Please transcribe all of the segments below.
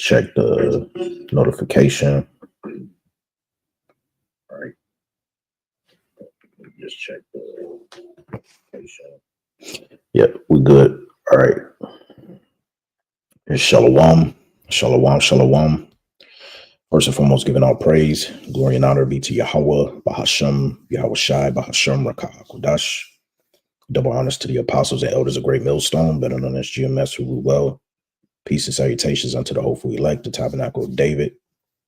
just check the notification. All right. Just check the notification. Yep, we good. All right. Here's Shalom. Shalom, shalom. First and foremost, giving all praise, glory, and honor be to Yahweh, Bahashem, Yahweh Shai, Bahashem, Rakah, Kodash. Double honors to the apostles and elders of Great Millstone, better known as GMS, who rule well. Peace and salutations unto the hopeful elect, the tabernacle of David.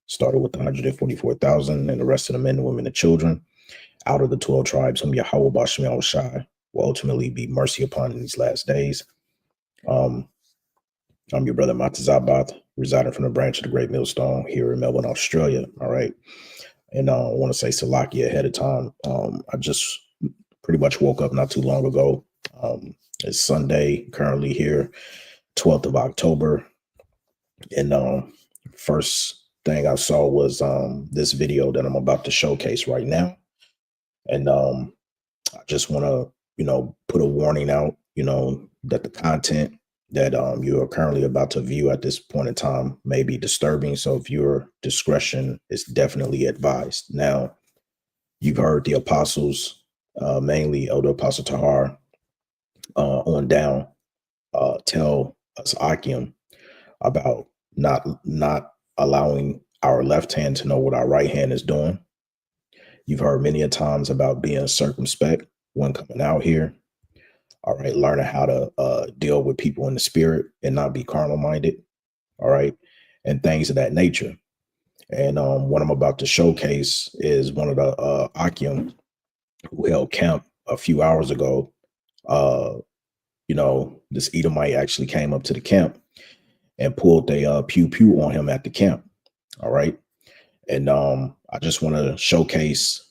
Started with 144,000 and the rest of the men, women, and children out of the 12 tribes whom Yahweh Bahashem, Yahweh Shai will ultimately be mercy upon in these last days. I'm your brother Matazabath, residing from the branch of the Great Millstone here in Melbourne, Australia. All right. And I want to say Salaki ahead of time. I just pretty much woke up not too long ago. It's Sunday, currently here, 12th of October. And first thing I saw was this video that I'm about to showcase right now. And I just want to, put a warning out, that the content that you are currently about to view at this point in time may be disturbing. So if your discretion is definitely advised. Now, you've heard the apostles, mainly Elder Apostle Tahar, on down, tell us Ahchyam about not allowing our left hand to know what our right hand is doing. You've heard many a times about being circumspect when coming out here. All right, learning how to deal with people in the spirit and not be carnal minded. All right, and things of that nature. And what I'm about to showcase is one of the Ahchyam who held camp a few hours ago. This Edomite actually came up to the camp and pulled a pew pew on him at the camp. All right, and I just want to showcase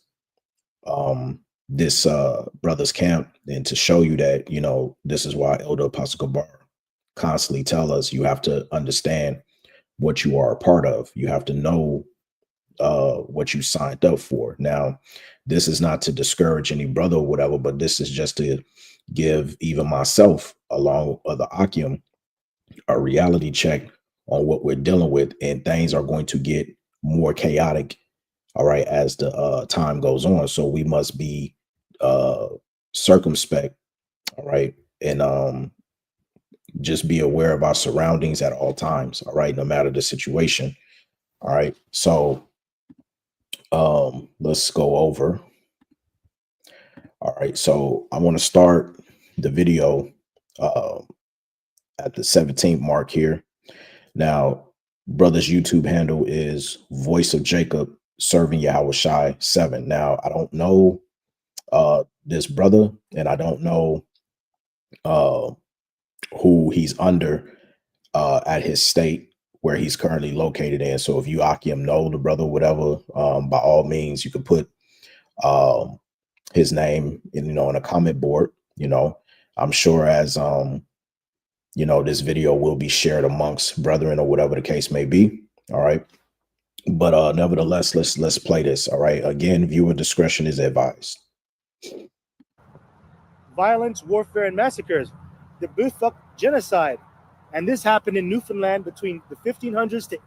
this brother's camp and to show you that, this is why Elder Apostle Gabar constantly tell us you have to understand what you are a part of. You have to know what you signed up for. Now, this is not to discourage any brother or whatever, but this is just to give even myself, along with the Ahchyam, a reality check on what we're dealing with, and things are going to get more chaotic, all right, as the time goes on. So we must be circumspect, all right, and just be aware of our surroundings at all times, all right, no matter the situation. All right, so let's go over. All right, so I want to start the video at the 17th mark here. Now, brother's YouTube handle is Voice of Jacob Serving Yahweh Shai 7. Now, I don't know this brother, and I don't know who he's under at his state where he's currently located in. So if you Ahchyam know the brother, whatever, by all means, you can put his name in, in a comment board. I'm sure as this video will be shared amongst brethren or whatever the case may be. All right. But nevertheless, let's play this. All right. Again, viewer discretion is advised. Violence, warfare, and massacres. The Bethuk genocide. And this happened in Newfoundland between the 1500s to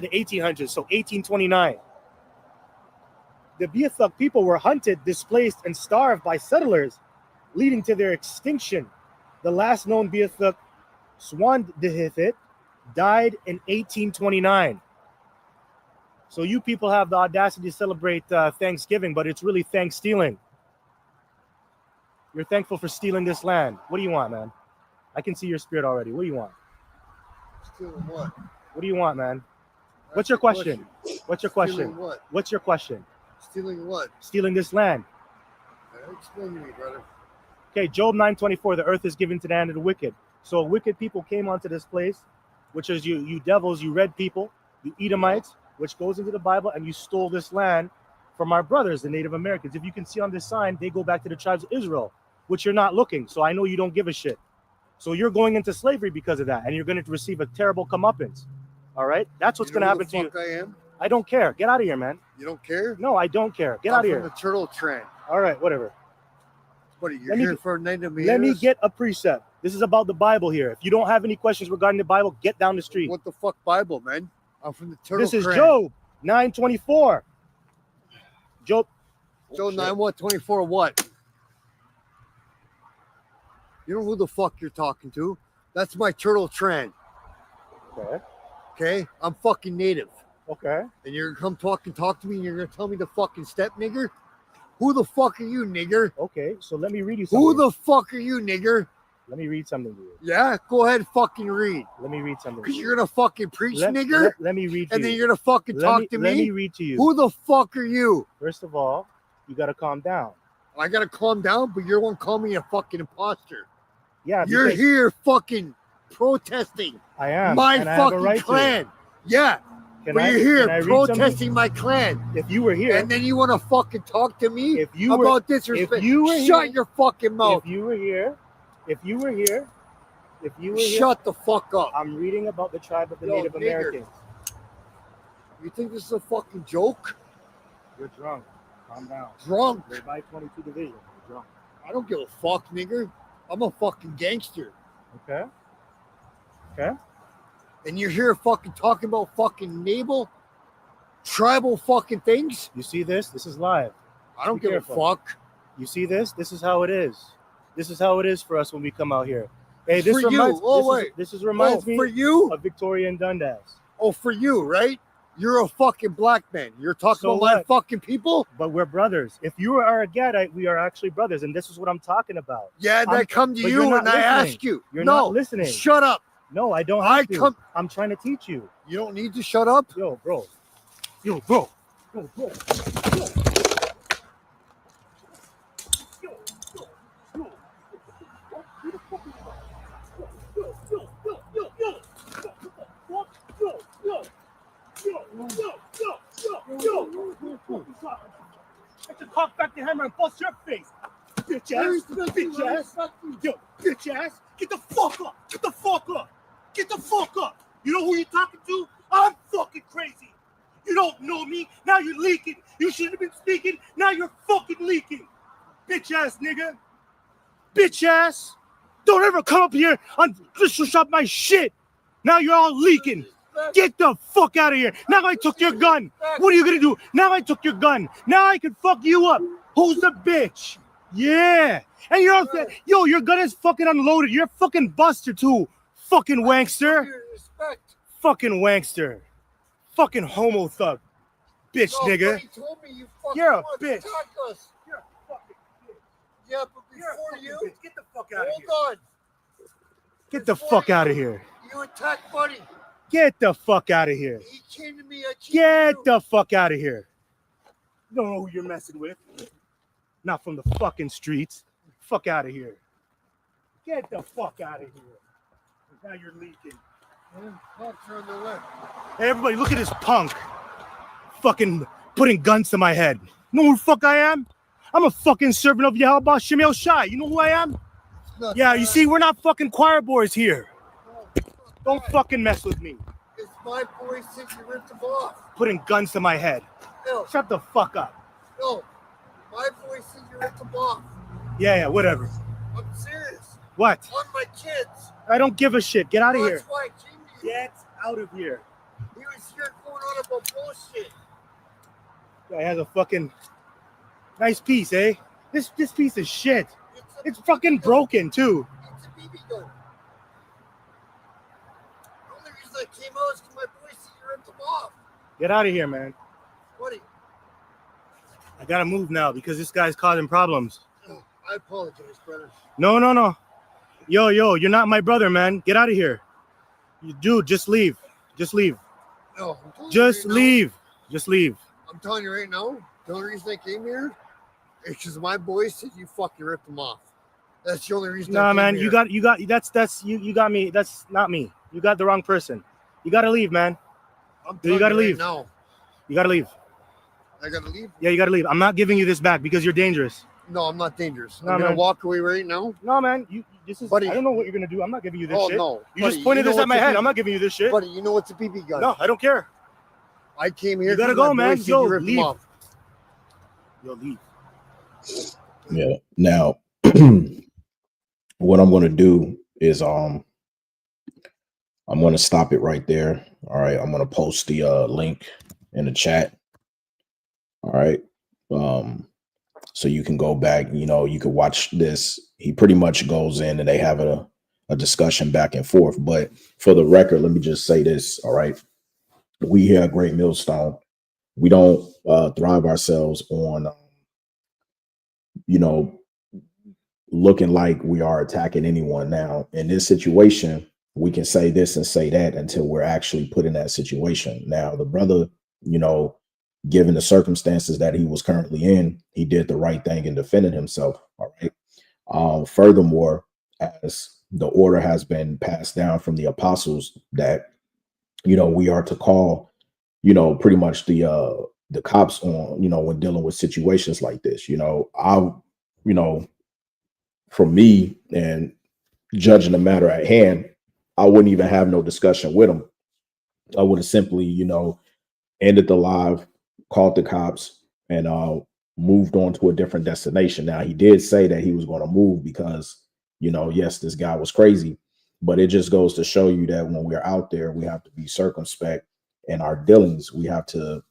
the 1800s, so 1829. The Bethuk people were hunted, displaced, and starved by settlers, leading to their extinction. The last known Bethuk, Swandihithit, died in 1829. So you people have the audacity to celebrate Thanksgiving, but it's really thanks stealing. You're thankful for stealing this land. What do you want, man? I can see your spirit already. What do you want? Stealing what? What do you want, man? What's your question? What's your question? Stealing what? What's your question? Stealing what? Stealing this land. Explain to me, brother. Okay, Job 9:24, the earth is given to the hand of the wicked. So wicked people came onto this place, which is you devils, you red people, you Edomites, which goes into the Bible, and you stole this land from our brothers, the Native Americans. If you can see on this sign, they go back to the tribes of Israel, which you're not looking. So I know you don't give a shit. So you're going into slavery because of that, and you're going to receive a terrible comeuppance. All right? That's what's going to happen to you. I am? I don't care. Get out of here, man. You don't care? No, I don't care. Get out of here. I'm from the turtle trend. All right, whatever. What are you here for 9 to me? Let me get a precept. This is about the Bible here. If you don't have any questions regarding the Bible, get down the street. What the fuck Bible, man? I'm from the Turtle This is Clan. Job 9:24. Job. Job 9:24 what? You know who the fuck you're talking to? That's my Turtle Clan. Okay. Okay? I'm fucking native. Okay. And you're gonna come talk to me and you're gonna tell me the fucking step nigger? Who the fuck are you, nigger? Okay. So let me read you something. Who the fuck are you, nigger? Let me read something to you. Yeah, go ahead, fucking read. Let me read something. Because you're gonna fucking preach, nigger. Let me read to and you. then you're gonna fucking talk to Let me me. read to you. Who the fuck are you? First of all, you gotta calm down. I gotta calm down, but you're gonna call me a fucking imposter. Yeah. You're because here fucking protesting I am. my and I have a fucking right to. clan. Yeah, Can but I- you're can I here read something? protesting my clan. If you were here, And then you want to fucking talk to me if you were, about disrespect. if you were Shut here- your fucking mouth. if you were here, if you were here, Shut the fuck up. I'm reading about the tribe of the Yo, Native nigger. Americans. You think this is a fucking joke? You're drunk. Calm down. Drunk. You're by 22 division. You're drunk. I don't give a fuck, nigger. I'm a fucking gangster. Okay. Okay. And you're here fucking talking about fucking naval, tribal fucking things? You see this? This is live. I don't Be give careful. a fuck. You see this? This is how it is. This is how it is for us when we come out here. Hey, this For you. reminds. Oh, this is- wait. this is reminds me For you? of Victoria and Dundas. Oh, for you, right? You're a fucking black man. You're talking So about my what? fucking people? But we're brothers. If you are a Gadite, we are actually brothers, and this is what I'm talking about. Yeah, and I come to but you're you not and I listening. ask you. You're no, not listening. Shut up. No, I don't I have to. come- I'm trying to teach you. You don't need to shut up. Yo, bro. Yo, bro. Yo, bro. Yo. Yo, yo, yo. Who the fuck is that? Yo, yo, yo, yo, yo. What the fuck? Yo, yo, yo, yo, yo, yo, yo. Who the fuck is that? I should cock back the hammer and bust your face. Bitch ass. Bitch ass. Yo, bitch ass. Get the fuck up. Get the fuck up. Get the fuck up. You know who you're talking to? I'm fucking crazy. You don't know me. Now you're leaking. You shouldn't have been speaking. Now you're fucking leaking. Bitch ass nigga. Bitch ass. Don't ever come up here and disrespect my shit. Now you're all leaking. Get the fuck out of here. Now I took your gun. What are you gonna do? Now I took your gun. Now I can fuck you up. Who's the bitch? Yeah. And you're all yo, your gun is fucking unloaded. You're a fucking buster too. Fucking wankster. Respect. Fucking wankster. Fucking homo thug. Bitch nigga. Buddy told me you fucking You're a wanted to bitch. attack us. You're a fucking bitch. Yeah, but You're a before fucking you, bitch. Get the fuck out of here. hold on. Get the fuck out of here. You attacked Buddy. Get the fuck out of here. He came to me. I came Get to you. the fuck out of here. You don't know who you're messing with. Not from the fucking streets. Fuck out of here. Get the fuck out of here. Now you're leaking. Punks are on the left. Hey, everybody, look at this punk. Fucking putting guns to my head. You know who the fuck I am? I'm a fucking servant of Yahweh Shemel Shai. You know who I am? Not Yeah, you bad. see, we're not fucking choir boys here. No, Don't fucking mess with me. It's my boy since you ripped him off. Putting guns to my head. No, Shut the fuck up. no. My boy since you ripped him off. Yeah, whatever. I'm serious. What? On my kids. I don't give a shit. Get out of here. That's why I came to you. Get out of here. He was here going on about bullshit. Guy has a fucking nice piece, eh? This piece of shit. It's fucking broken too. It's a BB gun. The only reason I came out is because my boy said you ripped him off. Get out of here, man. Buddy, I gotta move now because this guy's causing problems. I apologize, brother. No. Yo, you're not my brother, man. Get out of here. You dude, just leave. Just leave. No, I'm telling you Just right now, leave. Just leave. I'm telling you right now, the only reason I came here is because my boy said you fucking ripped him off. That's the only reason. I Nah, came man, here. you got you got me. That's not me. You got the wrong person. You gotta leave, man. I'm You telling gotta right leave. now. You gotta leave. I gotta leave. Yeah, you gotta leave. I'm not giving you this back because you're dangerous. No, I'm not dangerous. No, I'm gonna man. walk away right now. No, man. This is. Buddy. I don't know what you're gonna do. I'm not giving you this Oh shit. no, You buddy, just pointed know this at my what's a head. BB I'm not giving you this shit. Buddy, you know what's a BB gun? No, I don't care. I came here. You gotta 'cause my go, boy man. said Yo, you ripped him leave. off. Yo, leave. Yeah. Now, what I'm going to do is I'm going to stop it right there. All right, I'm going to post the link in the chat. All right, so you can go back. You know, you can watch this. He pretty much goes in and they have a discussion back and forth. But for the record, let me just say this. All right, we here at Great Millstone, we don't thrive ourselves on you know, looking like we are attacking anyone. Now, in this situation, we can say this and say that until we're actually put in that situation. Now, the brother, you know, given the circumstances that he was currently in, he did the right thing and defended himself. All right. Furthermore, as the order has been passed down from the apostles that, you know, we are to call, you know, pretty much the cops on, you know, when dealing with situations like this. You know, you know, for me and judging the matter at hand, I wouldn't even have no discussion with him. I would have simply, you know, ended the live, called the cops, and moved on to a different destination. Now, he did say that he was going to move because, you know, yes, this guy was crazy, but it just goes to show you that when we're out there, we have to be circumspect in our dealings. We have to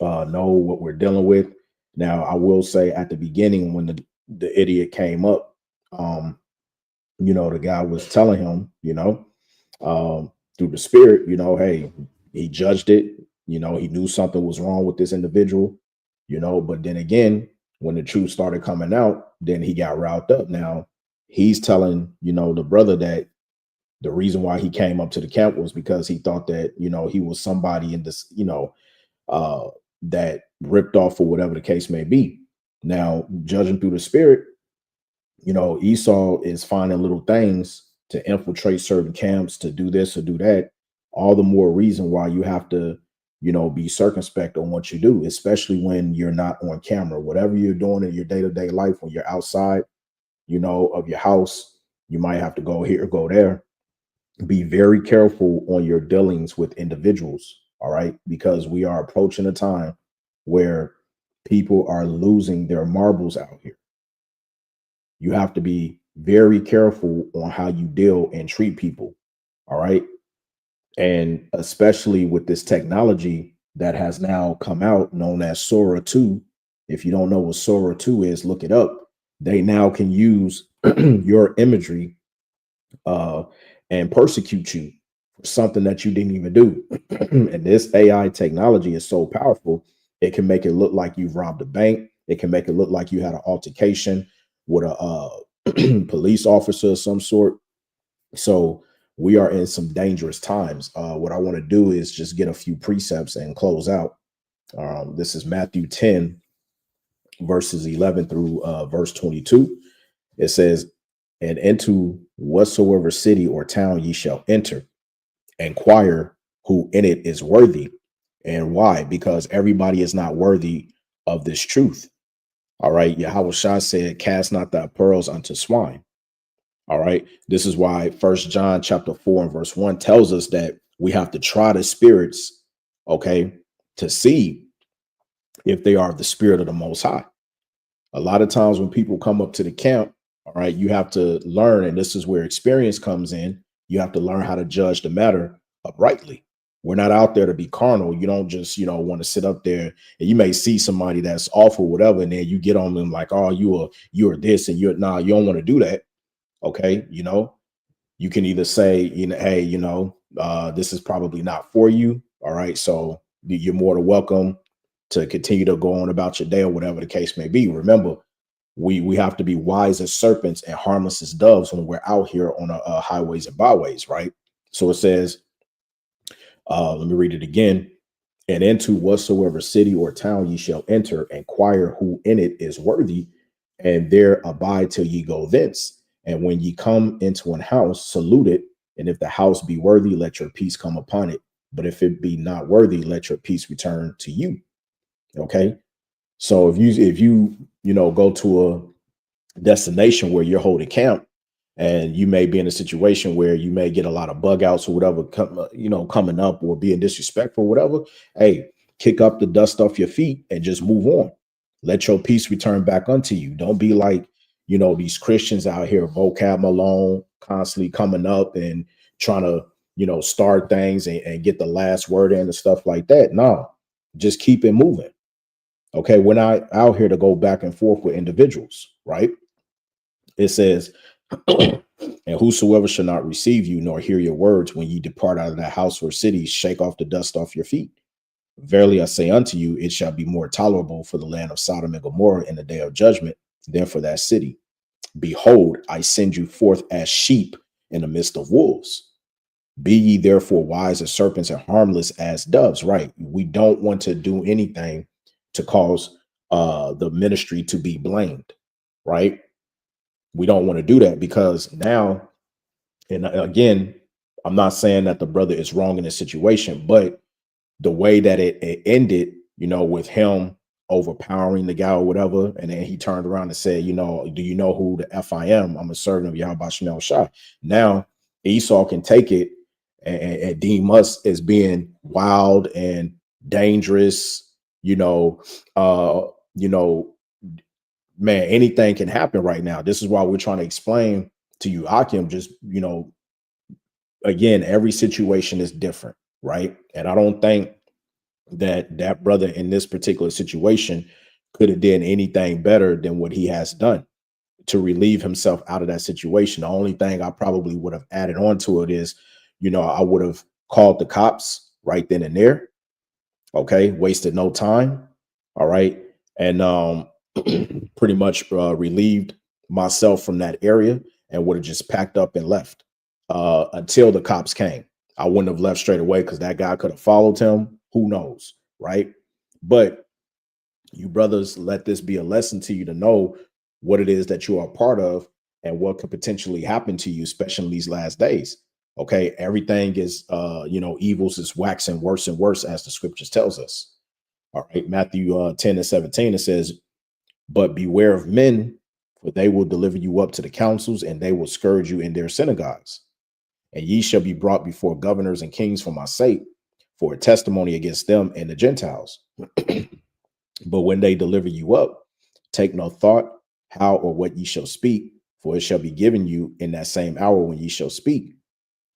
know what we're dealing with. Now, I will say at the beginning when the idiot came up, you know, the guy was telling him, you know, through the spirit, you know, hey, he judged it, you know, he knew something was wrong with this individual, you know, but then again, when the truth started coming out, then he got riled up. Now he's telling, you know, the brother that the reason why he came up to the camp was because he thought that, you know, he was somebody in this, you know, that ripped off or whatever the case may be. Now, judging through the spirit, you know, Esau is finding little things to infiltrate certain camps, to do this or do that. All the more reason why you have to, you know, be circumspect on what you do, especially when you're not on camera. Whatever you're doing in your day-to-day life, when you're outside, you know, of your house, you might have to go here, go there. Be very careful on your dealings with individuals, all right? Because we are approaching a time where people are losing their marbles out here. You have to be very careful on how you deal and treat people. All right. And especially with this technology that has now come out known as Sora 2. If you don't know what Sora 2 is, look it up. They now can use your imagery and persecute you for something that you didn't even do. And this AI technology is so powerful, it can make it look like you've robbed a bank. It can make it look like you had an altercation with a police officer of some sort. So we are in some dangerous times. What I want to do is just get a few precepts and close out. This is Matthew 10, verses 11 through verse 22. It says, and into whatsoever city or town ye shall enter, inquire who in it is worthy. And why? Because everybody is not worthy of this truth. All right. Yahweh Shah said, cast not thy pearls unto swine. All right. This is why 1 John chapter 4 and verse 1 tells us that we have to try the spirits, okay, to see if they are the spirit of the Most High. A lot of times when people come up to the camp, all right, you have to learn, and this is where experience comes in. You have to learn how to judge the matter uprightly. We're not out there to be carnal. You don't just, you know, want to sit up there and you may see somebody that's awful, whatever, and then you get on them like, oh, you are this, and you're nah, you don't want to do that. Okay, you know, you can either say, you know, hey, you know, this is probably not for you. All right, so you're more than welcome to continue to go on about your day or whatever the case may be. Remember, we have to be wise as serpents and harmless as doves when we're out here on highways and byways, right? So it says, let me read it again. And into whatsoever city or town ye shall enter, inquire who in it is worthy, and there abide till ye go thence. And when ye come into an house, salute it. And if the house be worthy, let your peace come upon it. But if it be not worthy, let your peace return to you. Okay. So if you know, go to a destination where you're holding camp, and you may be in a situation where you may get a lot of bug outs or whatever, coming up or being disrespectful or whatever. Hey, kick up the dust off your feet and just move on. Let your peace return back unto you. Don't be like, you know, these Christians out here, vocab Malone, constantly coming up and trying to, start things and get the last word in and stuff like that. No, just keep it moving. Okay, we're not out here to go back and forth with individuals, right? It says, and whosoever shall not receive you nor hear your words when ye depart out of that house or city, shake off the dust off your feet. Verily I say unto you, it shall be more tolerable for the land of Sodom and Gomorrah in the day of judgment than for that city. Behold, I send you forth as sheep in the midst of wolves. Be ye therefore wise as serpents and harmless as doves. Right. We don't want to do anything to cause the ministry to be blamed. Right. We don't want to do that because now, and again, I'm not saying that the brother is wrong in this situation, but the way that it ended, with him overpowering the guy or whatever, and then he turned around and said, do you know who the F I am? I'm a servant of Yahweh Shem Shai. Now Esau can take it and deem us as being wild and dangerous, man, anything can happen right now. This is why we're trying to explain to you, Ahchyam, just, again, every situation is different, right? And I don't think that brother in this particular situation could have done anything better than what he has done to relieve himself out of that situation. The only thing I probably would have added on to it is, I would have called the cops right then and there. Okay, wasted no time. All right, and pretty much relieved myself from that area and would have just packed up and left until the cops came. I wouldn't have left straight away because that guy could have followed him. Who knows, right? But you brothers, let this be a lesson to you to know what it is that you are a part of and what could potentially happen to you, especially in these last days. Okay, everything is, evils is waxing worse and worse as the scriptures tells us. All right, Matthew 10 and 17, it says, but beware of men, for they will deliver you up to the councils, and they will scourge you in their synagogues. And ye shall be brought before governors and kings for my sake, for a testimony against them and the Gentiles. But when they deliver you up, take no thought how or what ye shall speak, for it shall be given you in that same hour when ye shall speak.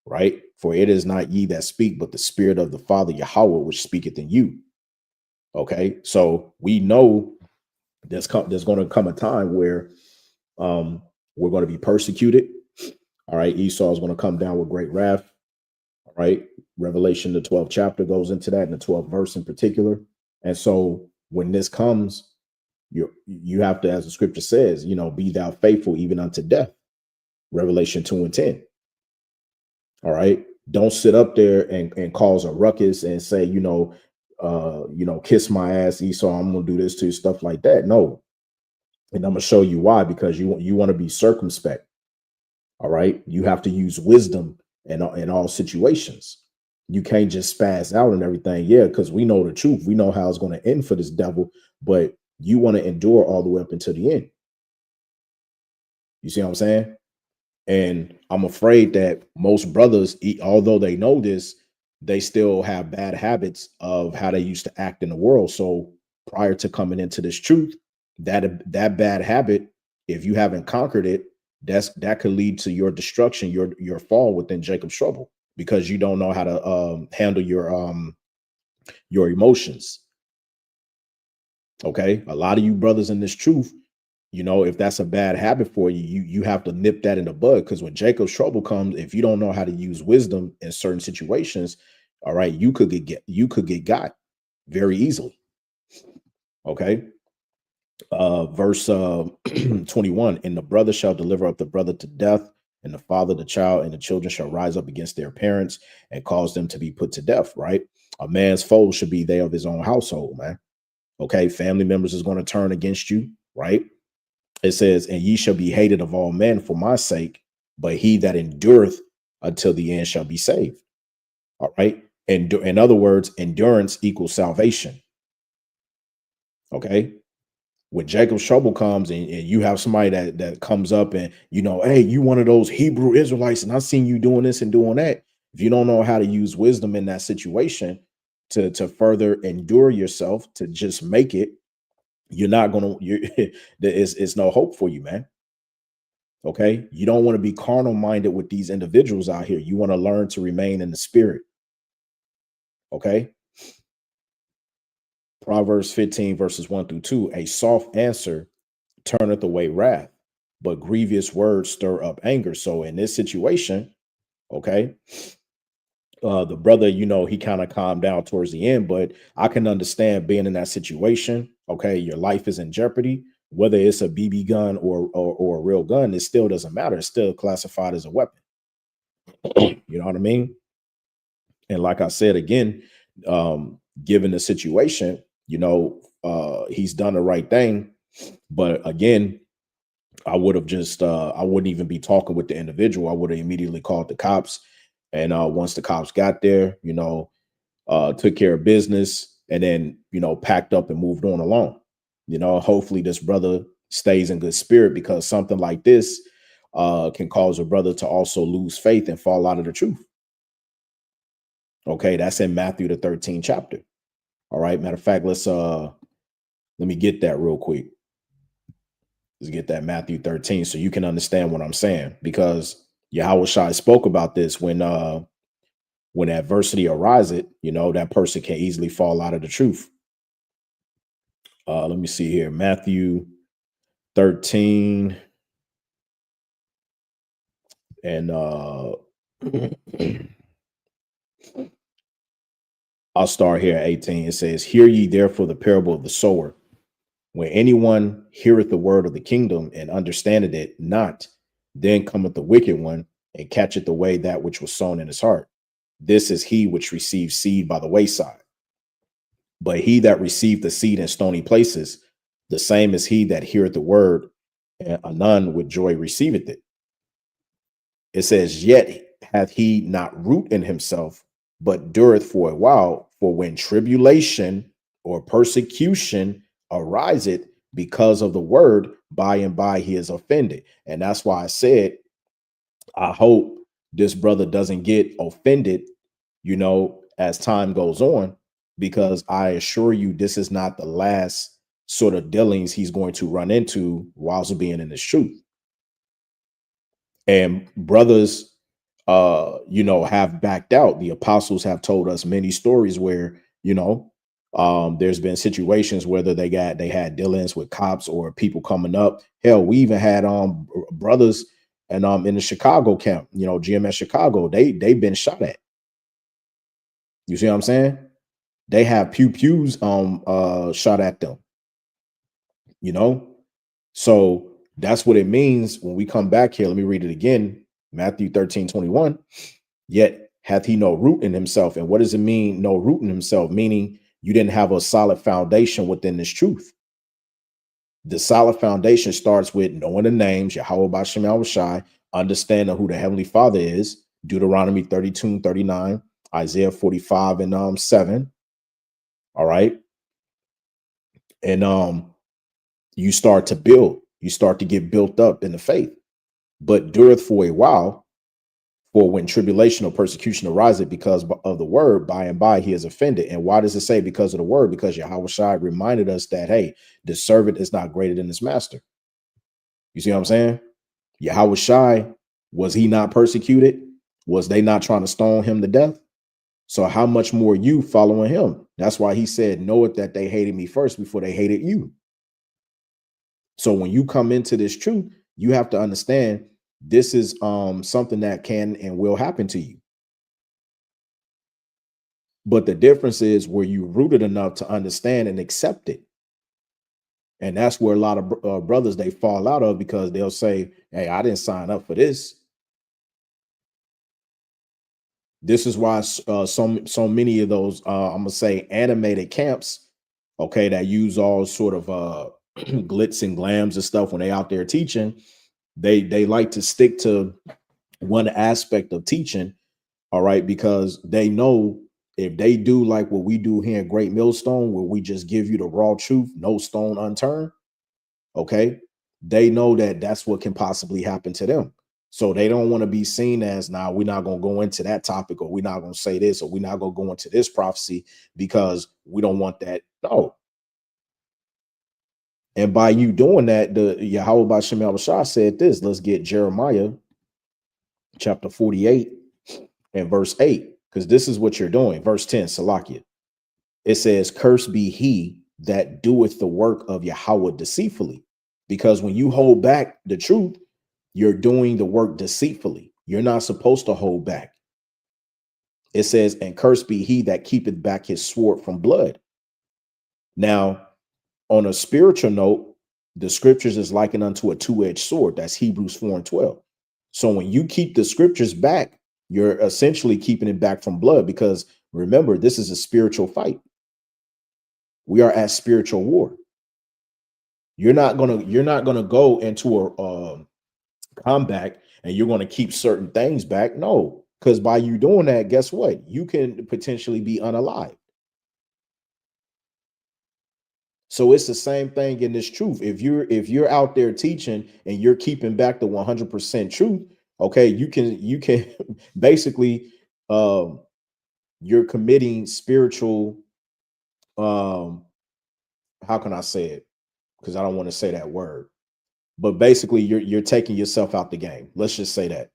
Right? For it is not ye that speak, but the Spirit of the Father Yahweh, which speaketh in you. Okay, so we know there's going to come a time where we're going to be persecuted. All right, Esau is going to come down with great wrath. All right, Revelation, the 12th chapter goes into that, and the 12th verse in particular. And so when this comes, you have to, as the scripture says, be thou faithful even unto death. Revelation 2 and 10. All right, don't sit up there and cause a ruckus and say, kiss my ass, Esau, I'm gonna do this to you, stuff like that. No, and I'm gonna show you why, because you want to be circumspect. All right, you have to use wisdom in all situations. You can't just spaz out and everything. Yeah, because we know the truth. We know how it's going to end for this devil, but you want to endure all the way up until the end. You see what I'm saying? And I'm afraid that most brothers, although they know this, they still have bad habits of how they used to act in the world. So prior to coming into this truth, that bad habit, if you haven't conquered it, that could lead to your destruction, your fall within Jacob's trouble, because you don't know how to handle your emotions. Okay, a lot of you brothers in this truth, if that's a bad habit for you, you have to nip that in the bud, because when Jacob's trouble comes, if you don't know how to use wisdom in certain situations, all right, you could get got very easily. Okay. Verse 21, and the brother shall deliver up the brother to death, and the father the child, and the children shall rise up against their parents and cause them to be put to death. Right? A man's foe should be they of his own household, man. Okay, family members is going to turn against you, right? It says, and ye shall be hated of all men for my sake, but he that endureth until the end shall be saved. All right. And in other words, endurance equals salvation. Okay. When Jacob's trouble comes and you have somebody that comes up and, hey, you one of those Hebrew Israelites, and I've seen you doing this and doing that. If you don't know how to use wisdom in that situation to further endure yourself, to just make it, you're not going to, it's no hope for you, man. Okay. You don't want to be carnal minded with these individuals out here. You want to learn to remain in the spirit. Okay. Proverbs 15 verses 1-2. A soft answer turneth away wrath, but grievous words stir up anger. So in this situation, okay, the brother, you know, he kind of calmed down towards the end, but I can understand being in that situation. Okay, your life is in jeopardy, whether it's a BB gun or a real gun, it still doesn't matter. It's still classified as a weapon. You know what I mean? And like I said again, given the situation, you know, he's done the right thing. But again, I would have just I wouldn't even be talking with the individual. I would have immediately called the cops. And once the cops got there, you know, took care of business and then, you know, packed up and moved on along. You know, hopefully this brother stays in good spirit, because something like this can cause a brother to also lose faith and fall out of the truth. Okay, that's in Matthew the 13th chapter. All right. Matter of fact, let me get that real quick. Let's get that Matthew 13 so you can understand what I'm saying, because Yahushua spoke about this when adversity arises, you know, that person can easily fall out of the truth. Let me see here. Matthew 13 and I'll start here at 18. It says, "Hear ye therefore the parable of the sower. When anyone heareth the word of the kingdom and understandeth it not, then cometh the wicked one and catcheth away that which was sown in his heart. This is he which received seed by the wayside. But he that received the seed in stony places, the same is he that heareth the word, and anon with joy receiveth it. It says, yet hath he not root in himself, but dureth for a while. For when tribulation or persecution ariseth because of the word, by and by he is offended." And that's why I said, I hope this brother doesn't get offended, you know, as time goes on, because I assure you, this is not the last sort of dealings he's going to run into whilst being in this truth. And brothers, you know, have backed out. The apostles have told us many stories where, you know, there's been situations whether they had dealings with cops or people coming up. Hell, we even had brothers and in the Chicago camp, you know, GMS Chicago, they've been shot at. You see what I'm saying? They have pews shot at them, you know. So that's what it means when we come back here. Let me read it again. Matthew 13:21. Yet hath he no root in himself. And what does it mean, no root in himself? Meaning you didn't have a solid foundation within this truth. The solid foundation starts with knowing the names, Yahweh B'Shem Yahushai, understanding who the Heavenly Father is, Deuteronomy 32:39, Isaiah 45 and 7. All right. And you start to build, you start to get built up in the faith, but dureth for a while. For when tribulation or persecution arises because of the word, by and by he is offended. And why does it say because of the word? Because Yahushua reminded us that, hey, the servant is not greater than his master. You see what I'm saying? Yahushua, was he not persecuted? Was they not trying to stone him to death? So how much more you following him? That's why he said, know it that they hated me first before they hated you. So when you come into this truth, you have to understand this is something that can and will happen to you. But the difference is where you rooted enough to understand and accept it. And that's where a lot of brothers, they fall out of, because they'll say, hey, I didn't sign up for this. This is why so many of those, I'm gonna say, animated camps, okay, that use all sort of glitz and glams and stuff when they out there teaching, they like to stick to one aspect of teaching, all right, because they know if they do like what we do here in Great Millstone, where we just give you the raw truth, no stone unturned, okay, they know that that's what can possibly happen to them. So they don't want to be seen as, now we're not going to go into that topic, or we're not going to say this, or we're not going to go into this prophecy because we don't want that. No. And by you doing that, the Yahweh Ba'Shem Yahushua said this. Let's get Jeremiah chapter 48 and verse 8, because this is what you're doing. Verse 10, Salakia. It says, cursed be he that doeth the work of Yahweh deceitfully. Because when you hold back the truth, you're doing the work deceitfully. You're not supposed to hold back. It says, and cursed be he that keepeth back his sword from blood. Now, on a spiritual note, the scriptures is likened unto a two-edged sword. That's Hebrews 4:12. So when you keep the scriptures back, you're essentially keeping it back from blood, because remember, this is a spiritual fight. We are at spiritual war. You're not gonna go into a combat and you're gonna keep certain things back. No, because by you doing that, guess what? You can potentially be unalive. So it's the same thing in this truth. If you're out there teaching and you're keeping back the 100% truth, okay, you can basically you're committing spiritual how can I say it? Because I don't want to say that word. But basically you're taking yourself out the game. Let's just say that.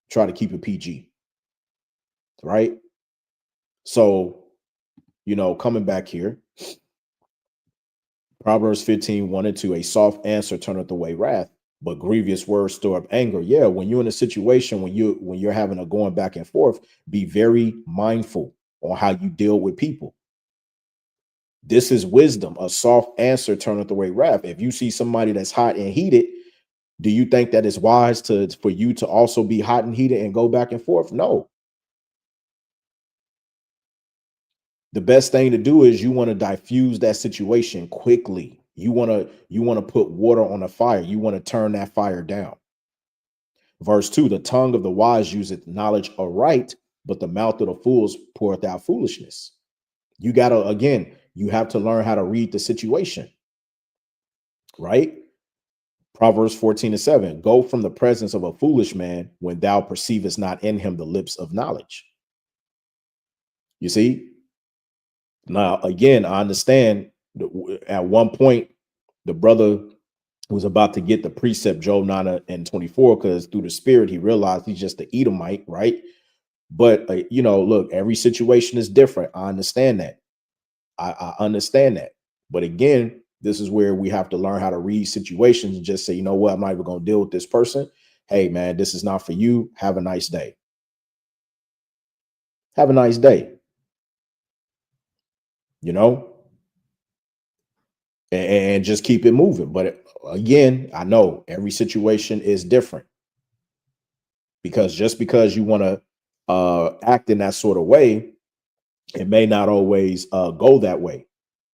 Try to keep it PG. Right? So, coming back here, Proverbs 15:1-2, a soft answer turneth away wrath, but grievous words store up anger. Yeah, when you're in a situation, when you're having a going back and forth, be very mindful on how you deal with people. This is wisdom. A soft answer turneth away wrath. If you see somebody that's hot and heated, do you think that it's wise for you to also be hot and heated and go back and forth? No. The best thing to do is you want to diffuse that situation quickly. You want to put water on a fire. You want to turn that fire down. Verse 2, the tongue of the wise useth knowledge aright, but the mouth of the fools poureth out foolishness. You have to learn how to read the situation. Right? Proverbs 14:7, go from the presence of a foolish man when thou perceivest not in him the lips of knowledge. You see? Now, again, I understand at one point the brother was about to get the precept Job 9:24, because through the spirit he realized he's just the Edomite, right? But look, every situation is different. I understand that. I understand that. But again, this is where we have to learn how to read situations and just say, you know what, I'm not even going to deal with this person. Hey, man, this is not for you. Have a nice day. Have a nice day. And just keep it moving. But again, I know every situation is different, because just because you want to act in that sort of way, it may not always go that way.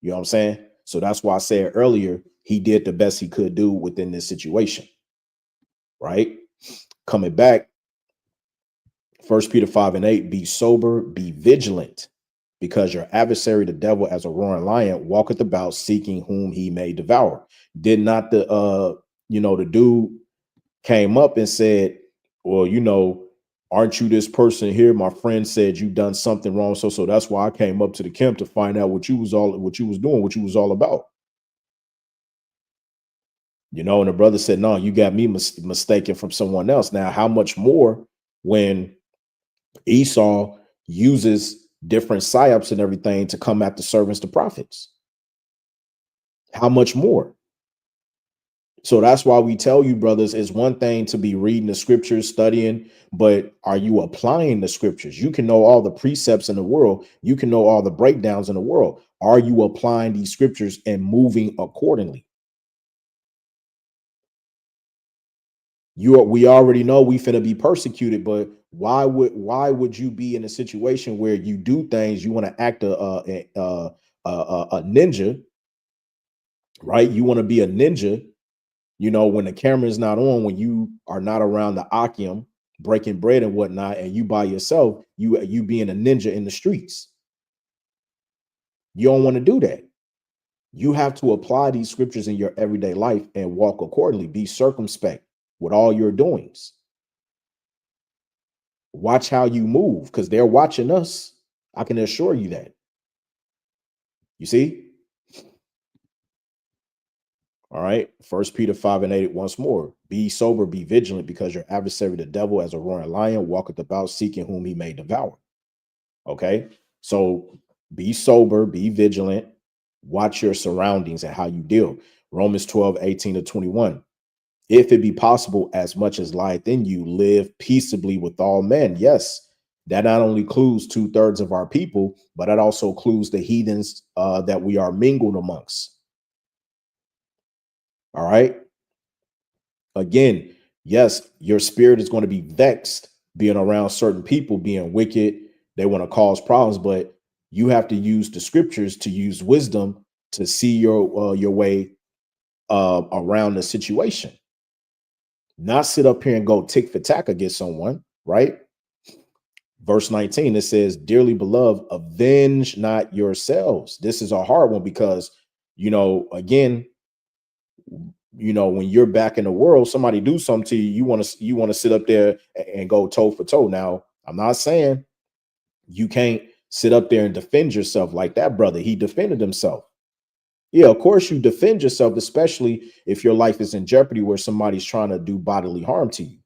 You know what I'm saying? So that's why I said earlier, he did the best he could do within this situation. Right? Coming back, 1 Peter 5:8, be sober, be vigilant, because your adversary, the devil, as a roaring lion, walketh about seeking whom he may devour. Did not the dude came up and said, well, aren't you this person here? My friend said you done something wrong. So that's why I came up to the camp to find out what you was doing, what you was all about. And the brother said, no, you got me mistaken from someone else. Now, how much more when Esau uses different psyops and everything to come at the servants, the prophets? How much more? So that's why we tell you, brothers, it's one thing to be reading the scriptures, studying, but are you applying the scriptures? You can know all the precepts in the world. You can know all the breakdowns in the world. Are you applying these scriptures and moving accordingly? We already know we finna be persecuted, but why would you be in a situation where you do things, you want to act a ninja, right? You want to be a ninja. When the camera is not on, when you are not around the Ahchyam, breaking bread and whatnot, and you by yourself, you being a ninja in the streets. You don't want to do that. You have to apply these scriptures in your everyday life and walk accordingly. Be circumspect with all your doings. Watch how you move, because they're watching us. I can assure you that. You see? All right. 1 Peter 5:8 once more. Be sober, be vigilant, because your adversary, the devil, as a roaring lion, walketh about seeking whom he may devour. Okay. So be sober, be vigilant, watch your surroundings and how you deal. Romans 12:18-21. If it be possible, as much as lieth in you, live peaceably with all men. Yes, that not only includes 2/3 of our people, but that also includes the heathens that we are mingled amongst. All right. Again, yes, your spirit is going to be vexed being around certain people being wicked. They want to cause problems, but you have to use the scriptures to use wisdom to see your way around the situation. Not sit up here and go tick for tack against someone, right? Verse 19, it says, dearly beloved, avenge not yourselves. This is a hard one because, again, when you're back in the world, somebody do something to you, you want to sit up there and go toe for toe. Now, I'm not saying you can't sit up there and defend yourself like that brother. He defended himself. Yeah, of course you defend yourself, especially if your life is in jeopardy where somebody's trying to do bodily harm to you,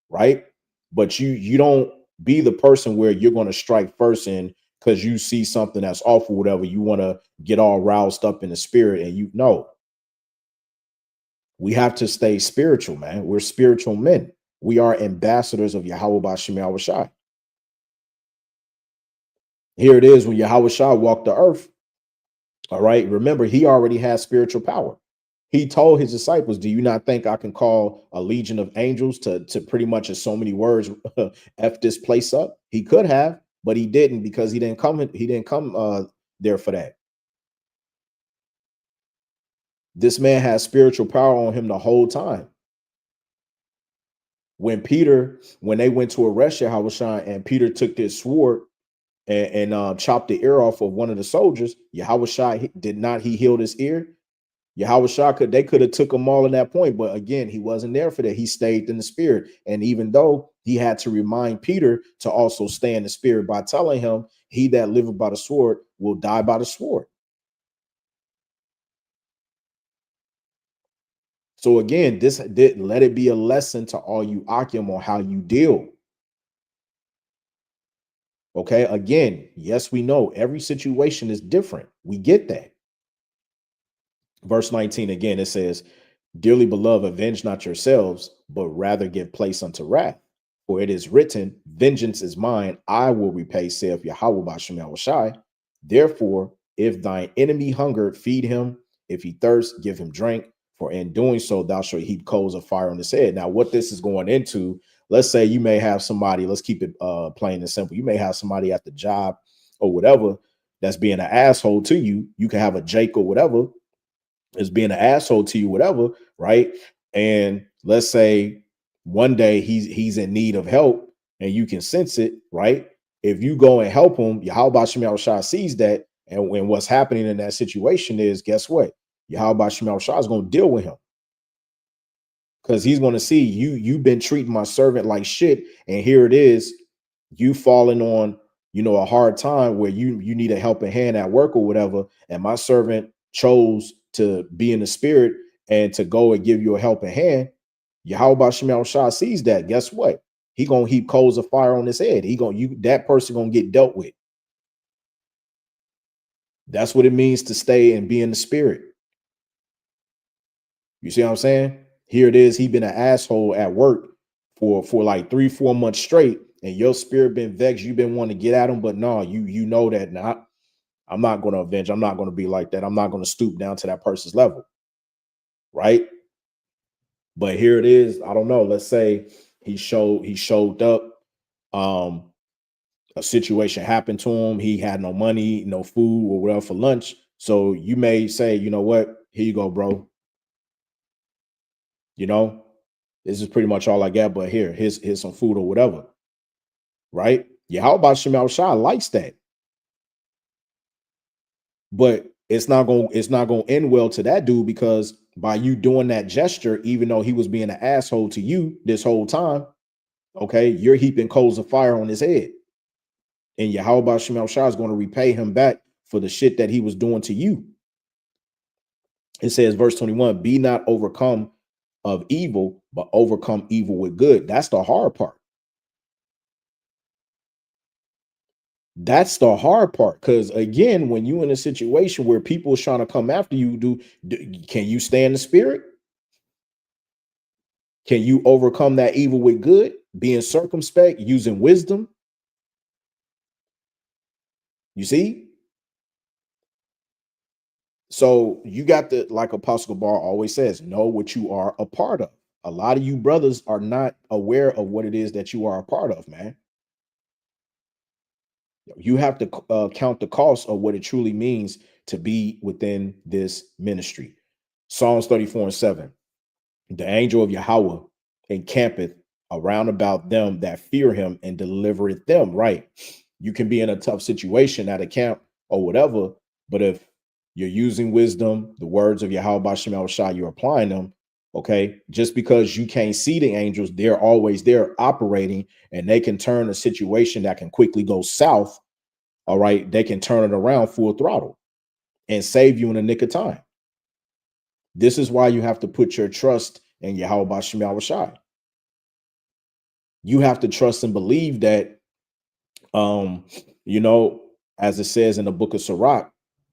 right? But you don't be the person where you're going to strike first and because you see something that's awful, whatever, you want to get all roused up in the spirit and you know. We have to stay spiritual, man. We're spiritual men. We are ambassadors of Yahweh B'Shem Yahweh Shai. Here it is when Yahweh Shai walked the earth. All right. Remember, he already has spiritual power. He told his disciples, do you not think I can call a legion of angels to pretty much in so many words F this place up? He could have, but he didn't because he didn't come there for that. This man has spiritual power on him the whole time. When they went to arrest Yahweh Shai and Peter took this sword and chopped the ear off of one of the soldiers, Yahweh Shai did not he healed his ear? Yahweh Shai they could have took them all in that point, but again, he wasn't there for that. He stayed in the spirit. And even though he had to remind Peter to also stay in the spirit by telling him, he that liveth by the sword will die by the sword. So again, let it be a lesson to all you Ahchyam on how you deal. Okay, again, yes, we know every situation is different. We get that. Verse 19, again, it says, dearly beloved, avenge not yourselves, but rather give place unto wrath. For it is written, vengeance is mine, I will repay, saith Yahweh B'Shem Yahweh Shai. Therefore, if thine enemy hunger, feed him. If he thirst, give him drink. For in doing so, thou shalt heap coals of fire on his head. Now, what this is going into, let's say you may have somebody, let's keep it plain and simple. You may have somebody at the job or whatever that's being an asshole to you. You can have a Jake or whatever is being an asshole to you, whatever, right? And let's say one day he's in need of help and you can sense it, right? If you go and help him, Yahweh B'Shem Yahweh Shai sees that, and when what's happening in that situation is, guess what? Yahweh B'Shem Yahweh Shai is going to deal with him because he's going to see you've been treating my servant like shit, and here it is, you falling on a hard time where you need a helping hand at work or whatever, and my servant chose to be in the spirit and to go and give you a helping hand. Yahweh B'Shem Yahweh Shai sees that. Guess what? He gonna heap coals of fire on his head. That person gonna get dealt with. That's what it means to stay and be in the spirit. You see what I'm saying? Here it is. He been an asshole at work for like 3-4 months straight, and your spirit been vexed. You've been wanting to get at him, but no, you know that not. I'm not going to avenge. I'm not going to be like that. I'm not going to stoop down to that person's level. Right. But here it is. I don't know. Let's say he showed up. A situation happened to him. He had no money, no food or whatever for lunch. So you may say, you know what? Here you go, bro. This is pretty much all I got. But here's some food or whatever. Right. Yeah. How about Shemal Shah likes that? But it's not going to end well to that dude, because by you doing that gesture, even though he was being an asshole to you this whole time, okay, you're heaping coals of fire on his head. And Yahweh B'Shem Yahweh Shai is going to repay him back for the shit that he was doing to you. It says, verse 21, be not overcome of evil, but overcome evil with good. That's the hard part. That's the hard part. Because again, when you're in a situation where people are trying to come after you, can you stay in the spirit? Can you overcome that evil with good? Being circumspect, using wisdom. You see? So you got to, like Apostle Bar always says, know what you are a part of. A lot of you brothers are not aware of what it is that you are a part of, man. You have to count the cost of what it truly means to be within this ministry. Psalms 34:7. The angel of Yahweh encampeth around about them that fear him and delivereth them. Right. You can be in a tough situation at a camp or whatever, but if you're using wisdom, the words of Yahweh Bashem El Shai, you're applying them. Okay. Just because you can't see the angels, they're always there operating, and they can turn a situation that can quickly go south. All right. They can turn it around full throttle and save you in the nick of time. This is why you have to put your trust in Yahweh Bashem El Shai. You have to trust and believe that, as it says in the book of Sirach,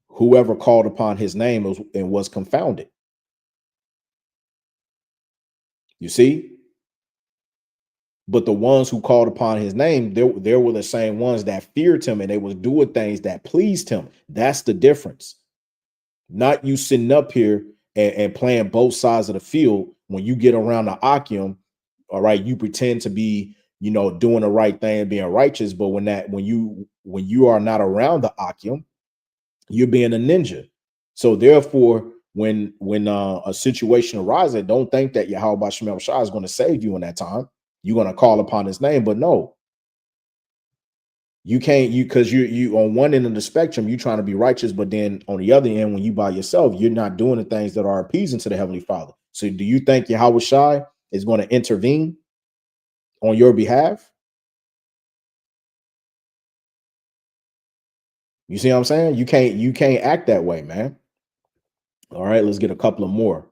whoever called upon his name was confounded. You see? But the ones who called upon his name, there were the same ones that feared him, and they was doing things that pleased him. That's the difference. Not you sitting up here and playing both sides of the field. When you get around the Ahchyam, all right, you pretend to be, doing the right thing and being righteous. But when you are not around the Ahchyam, you're being a ninja. So therefore, when a situation arises, don't think that Yahweh Bashem El Shai is going to save you in that time. You're going to call upon his name, but no, you can't, because you on one end of the spectrum, you're trying to be righteous, but then on the other end, when you by yourself, you're not doing the things that are appeasing to the Heavenly Father. So do you think Yahweh Shai is going to intervene on your behalf? You see what I'm saying? You can't act that way, man. All right, let's get a couple of more.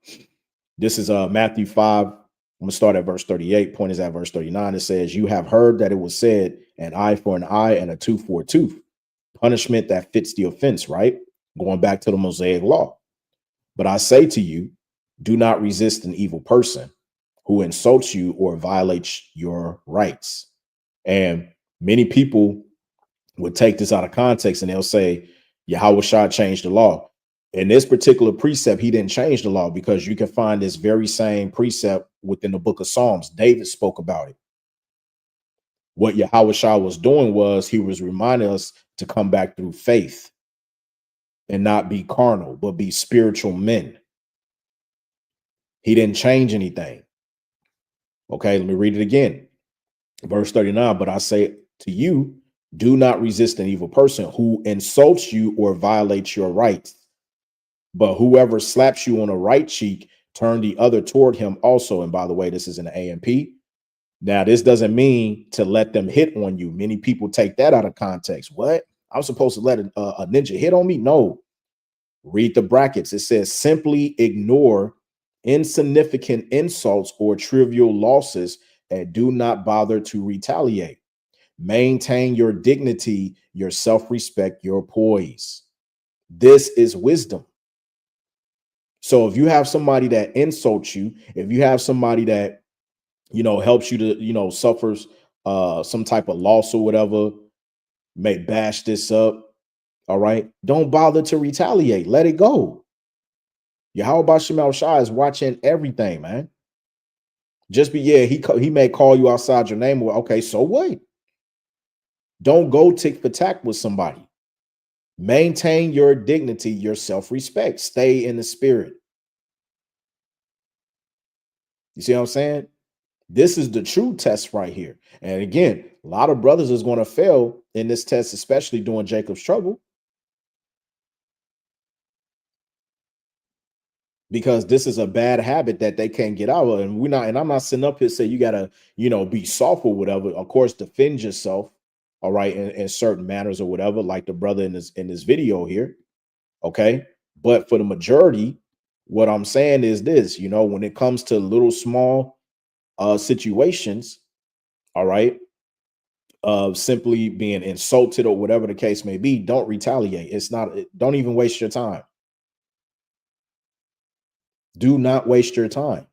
This is Matthew 5. I'm gonna start at verse 38. Point is at verse 39. It says, you have heard that it was said, an eye for an eye and a tooth for a tooth. Punishment that fits the offense, right? Going back to the Mosaic law. But I say to you, do not resist an evil person who insults you or violates your rights. And many people would take this out of context and they'll say, Yahweh Shai changed the law. In this particular precept, he didn't change the law, because you can find this very same precept within the book of Psalms. David spoke about it. What Yahweh Shai was doing was he was reminding us to come back through faith and not be carnal, but be spiritual men. He didn't change anything. Okay, let me read it again. Verse 39, but I say to you, do not resist an evil person who insults you or violates your rights. But whoever slaps you on the right cheek, turn the other toward him also. And by the way, this is an AMP. Now, this doesn't mean to let them hit on you. Many people take that out of context. What? I'm supposed to let a ninja hit on me? No. Read the brackets. It says simply ignore insignificant insults or trivial losses and do not bother to retaliate. Maintain your dignity, your self-respect, your poise. This is wisdom. So if you have somebody that insults you, if you have somebody that, helps you to, suffers some type of loss or whatever, may bash this up. All right. Don't bother to retaliate. Let it go. Yahweh Bashem El Shai is watching everything, man. He may call you outside your name. Okay, so what? Don't go tick for tack with somebody. Maintain your dignity, your self-respect. Stay in the spirit. You see what I'm saying? This is the true test right here. And again, a lot of brothers is going to fail in this test, especially during Jacob's trouble, because this is a bad habit that they can't get out of. And I'm not sitting up here saying you gotta, be soft or whatever. Of course, defend yourself, all right, in certain manners or whatever, like the brother in this video here. Okay. But for the majority, What I'm saying is this, you know, when it comes to little small situations, all right, of simply being insulted or whatever the case may be, don't retaliate. It's not, don't even waste your time. Do not waste your time.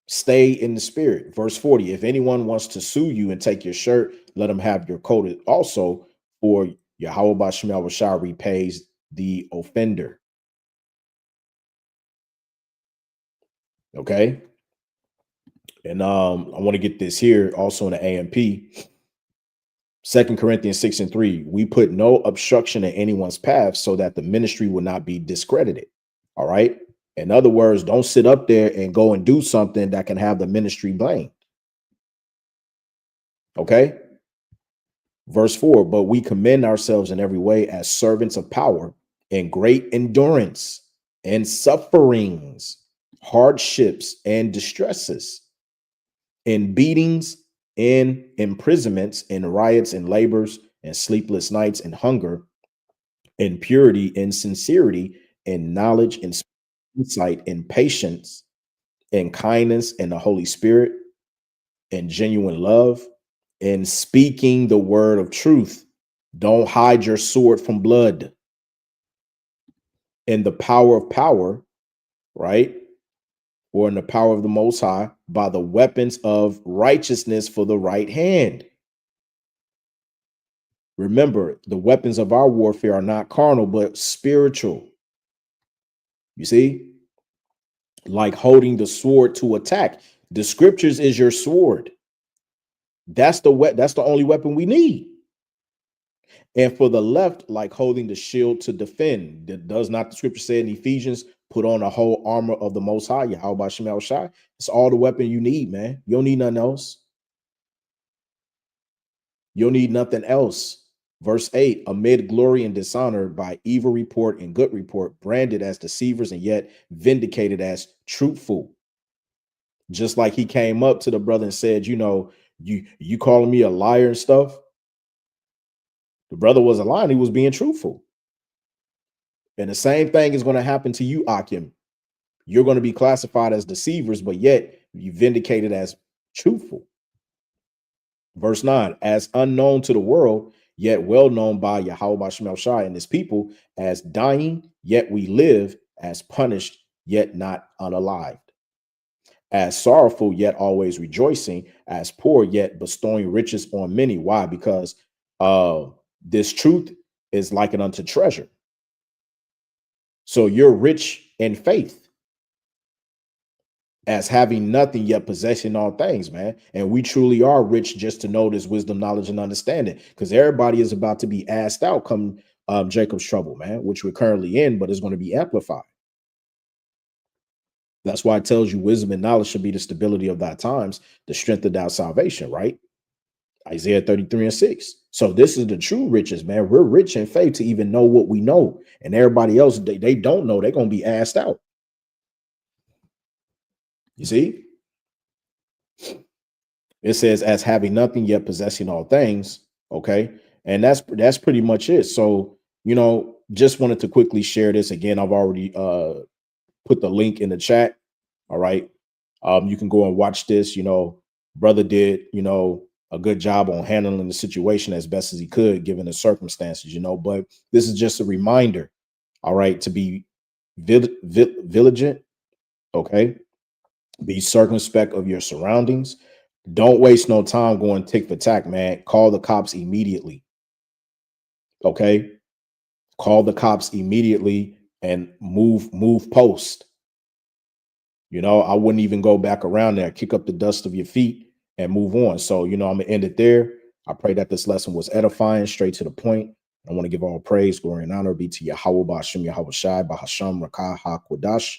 Stay in the spirit. Verse 40, if anyone wants to sue you and take your shirt, let him have your coat also, for Yahweh Ba'Shem Yahushua repays the offender. Okay. And I want to get this here also in the AMP. 2 Corinthians 6:3, we put no obstruction in anyone's path so that the ministry will not be discredited. All right. In other words, don't sit up there and go and do something that can have the ministry blamed. Okay. Verse 4, but we commend ourselves in every way as servants of power in great endurance and sufferings, hardships and distresses, in beatings, in imprisonments, in riots and labors, and sleepless nights and hunger, in purity, in sincerity, in knowledge, in insight, in patience, in kindness, in the Holy Spirit, in genuine love, in speaking the word of truth. Don't hide your sword from blood. In the power of power, right? Or in the power of the Most High, by the weapons of righteousness for the right hand. Remember, the weapons of our warfare are not carnal, but spiritual. You see? Like holding the sword to attack. The scriptures is your sword. That's the only weapon we need. And for the left, like holding the shield to defend. Does not the scripture say in Ephesians, put on the whole armor of the Most High? Yahweh Ba'Shem Yahushua. It's all the weapon you need, man. You don't need nothing else. You'll need nothing else. Verse 8, amid glory and dishonor, by evil report and good report, branded as deceivers and yet vindicated as truthful. Just like he came up to the brother and said, you know, you calling me a liar and stuff. The brother wasn't lying. He was being truthful. And the same thing is going to happen to you, Ahchyam. You're going to be classified as deceivers, but yet you vindicated as truthful. Verse 9, as unknown to the world, yet well known by Yahweh Ba'Shem Yahushua and his people, as dying, yet we live, as punished, yet not unalived, as sorrowful, yet always rejoicing, as poor, yet bestowing riches on many. Why? Because this truth is likened unto treasure. So you're rich in faith, as having nothing yet possessing all things, man. And we truly are rich just to know this wisdom, knowledge, and understanding, because everybody is about to be asked out come Jacob's trouble, man, which we're currently in, but it's going to be amplified. That's why it tells you wisdom and knowledge should be the stability of thy times, the strength of thy salvation, right? Isaiah 33:6. So this is the true riches, man. We're rich in faith to even know what we know. And everybody else, they don't know. They're going to be asked out. You see? It says, as having nothing yet possessing all things. Okay. And that's pretty much it. So, you know, just wanted to quickly share this. Again, I've already put the link in the chat. All right. You can go and watch this. You know, brother did, you know, a good job on handling the situation as best as he could, given the circumstances, you know, but this is just a reminder. All right. To be vigilant. Okay. Be circumspect of your surroundings. Don't waste no time going tick for tack, man. Call the cops immediately. Okay. Call the cops immediately and move post. You know, I wouldn't even go back around there. Kick up the dust of your feet and move on. So, you know, I'm going to end it there. I pray that this lesson was edifying, straight to the point. I want to give all praise, glory, and honor be to Yahweh Ba'Shem Yahushua, Bahasham Rakah HaKodash.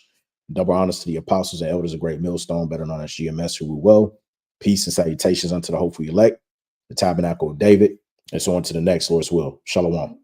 Double honors to the apostles and elders of Great Millstone, better known as GMS, who we will. Peace and salutations unto the hopeful elect, the tabernacle of David, and so on to the next Lord's will. Shalom.